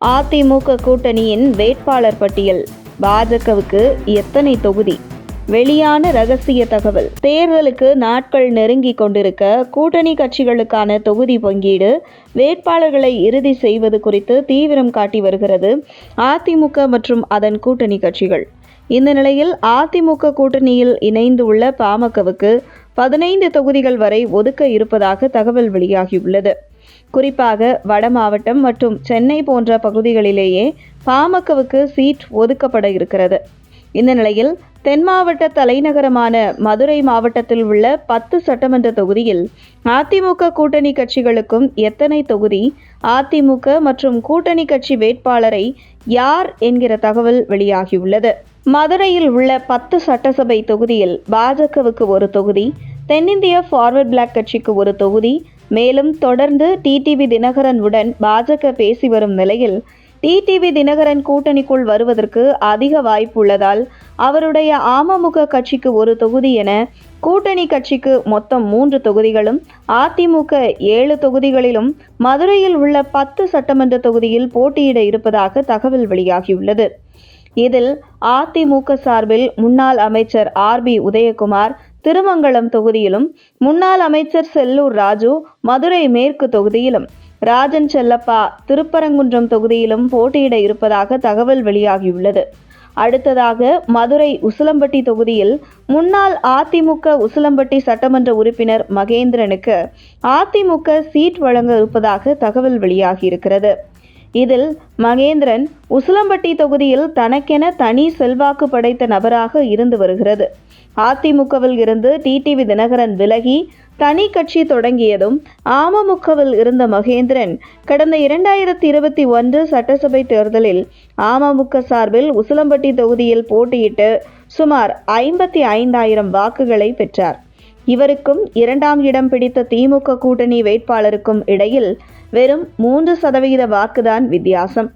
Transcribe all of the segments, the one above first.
அதிமுக கூட்டணியின் வேட்பாளர் பட்டியல். பாஜகவுக்கு எத்தனை தொகுதி? வெளியான ரகசிய தகவல். தேர்தலுக்கு நாட்கள் நெருங்கிக் கொண்டிருக்க கூட்டணி கட்சிகளுக்கான தொகுதி பங்கீடு, வேட்பாளர்களை இறுதி செய்வது குறித்து தீவிரம் காட்டி வருகிறது அதிமுக மற்றும் அதன் கூட்டணி கட்சிகள். இந்த நிலையில் அதிமுக கூட்டணியில் இணைந்துள்ள பாமகவுக்கு 15 தொகுதிகள் வரை ஒதுக்க இருப்பதாக தகவல் வெளியாகியுள்ளது. குறிப்பாக வட மாவட்டம் மற்றும் சென்னை போன்ற பகுதிகளிலேயே பாமகவுக்கு சீட் ஒதுக்கப்பட இருக்கிறது. இந்த நிலையில் தென் மாவட்ட தலைநகரமான மதுரை மாவட்டத்தில் உள்ள 10 சட்டமன்ற தொகுதியில் அதிமுக கூட்டணி கட்சிகளுக்கும் எத்தனை தொகுதி, அதிமுக மற்றும் கூட்டணி கட்சி வேட்பாளரை யார் என்கிற தகவல் வெளியாகியுள்ளது. மதுரையில் உள்ள 10 சட்டசபை தொகுதியில் பாஜகவுக்கு ஒரு தொகுதி, தென்னிந்திய ஃபார்வர்ட் பிளாக் கட்சிக்கு ஒரு தொகுதி. மேலும் தொடர்ந்து டிடிவி தினகரன் உடன் பாஜக பேசி வரும் நிலையில் டிடிவி தினகரன் கூட்டணிக்குள் வருவதற்கு அதிக வாய்ப்பு உள்ளதால் அவருடைய அமமுக கட்சிக்கு ஒரு தொகுதி என கூட்டணி கட்சிக்கு மொத்தம் 3 தொகுதிகளும், அதிமுக 7 தொகுதிகளிலும் மதுரையில் உள்ள 10 சட்டமன்ற தொகுதியில் போட்டியிட இருப்பதாக தகவல் வெளியாகியுள்ளது. இதில் அதிமுக சார்பில் முன்னாள் அமைச்சர் ஆர்பி உதயகுமார் திருமங்கலம் தொகுதியிலும், முன்னாள் அமைச்சர் செல்லூர் ராஜு மதுரை மேற்கு தொகுதியிலும், ராஜன் செல்லப்பா திருப்பரங்குன்றம் தொகுதியிலும் போட்டியிட இருப்பதாக தகவல் வெளியாகியுள்ளது. அடுத்ததாக மதுரை உசிலம்பட்டி தொகுதியில் முன்னாள் அதிமுக உசிலம்பட்டி சட்டமன்ற உறுப்பினர் மகேந்திரனுக்கு அதிமுக சீட் வழங்க இருப்பதாக தகவல் வெளியாகியிருக்கிறது. இதில் மகேந்திரன் உசிலம்பட்டி தொகுதியில் தனக்கென தனி செல்வாக்கு படைத்த நபராக இருந்து வருகிறது. அதிமுகவில் இருந்து டிடிவி தினகரன் விலகி தனி கட்சி தொடங்கியதும் அமமுகவில் இருந்த மகேந்திரன் கடந்த 2021 சட்டசபை தேர்தலில் அமமுக சார்பில் உசிலம்பட்டி தொகுதியில் போட்டியிட்டு சுமார் 55,000 வாக்குகளை பெற்றார். இவருக்கும் 2ஆம் இடம் பிடித்த திமுக கூட்டணி வேட்பாளருக்கும் இடையில் வெறும் 3% வாக்குதான் வித்தியாசம்.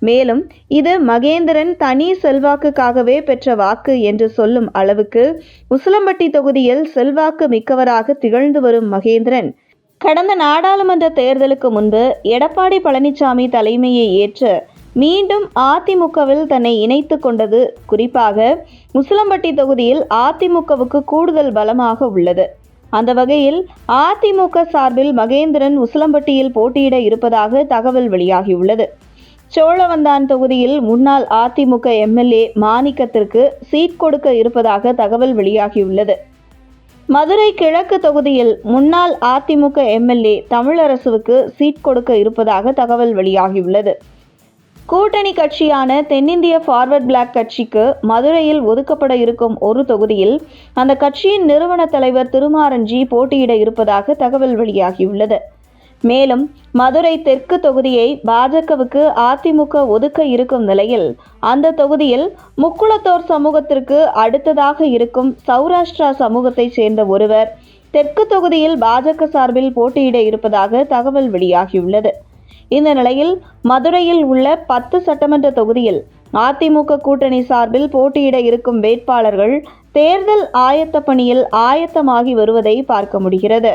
மேலும் இது மகேந்திரன் தனி செல்வாக்குக்காகவே பெற்ற வாக்கு என்று சொல்லும் அளவுக்கு உசிலம்பட்டி தொகுதியில் செல்வாக்கு மிக்கவராக திகழ்ந்து வரும் மகேந்திரன் கடந்த நாடாளுமன்ற தேர்தலுக்கு முன்பு எடப்பாடி பழனிசாமி தலைமையை ஏற்று மீண்டும் அதிமுகவில் தன்னை இணைத்து கொண்டது குறிப்பாக உசிலம்பட்டி தொகுதியில் அதிமுகவுக்கு கூடுதல் பலமாக உள்ளது. அந்த வகையில் அதிமுக சார்பில் மகேந்திரன் உசிலம்பட்டியில் போட்டியிட இருப்பதாக தகவல் வெளியாகியுள்ளது. சோழவந்தான் தொகுதியில் முன்னாள் அதிமுக எம்எல்ஏ மாணிக்கத்திற்கு சீட் கொடுக்க இருப்பதாக தகவல் வெளியாகியுள்ளது. மதுரை கிழக்கு தொகுதியில் முன்னாள் அதிமுக எம்எல்ஏ தமிழரசுவுக்கு சீட் கொடுக்க இருப்பதாக தகவல் வெளியாகியுள்ளது. கூட்டணி கட்சியான தென்னிந்திய ஃபார்வர்ட் பிளாக் கட்சிக்கு மதுரையில் ஒதுக்கப்பட இருக்கும் ஒரு தொகுதியில் அந்த கட்சியின் நிறுவன தலைவர் திருமாரஞ்சி போட்டியிட இருப்பதாக தகவல் வெளியாகியுள்ளது. மேலும் மதுரை தெற்கு தொகுதியை பாஜகவுக்கு அதிமுக ஒதுக்க இருக்கும் நிலையில் அந்த தொகுதியில் முக்குளத்தோர் சமூகத்திற்கு அடுத்ததாக இருக்கும் சௌராஷ்டிரா சமூகத்தை சேர்ந்த ஒருவர் தெற்கு தொகுதியில் பாஜக சார்பில் போட்டியிட இருப்பதாக தகவல் வெளியாகியுள்ளது. இந்த நிலையில் மதுரையில் உள்ள 10 சட்டமன்ற தொகுதியில் அதிமுக கூட்டணி சார்பில் போட்டியிட இருக்கும் வேட்பாளர்கள் தேர்தல் ஆயத்த பணியில் ஆயத்தமாகி வருவதை பார்க்க முடிகிறது.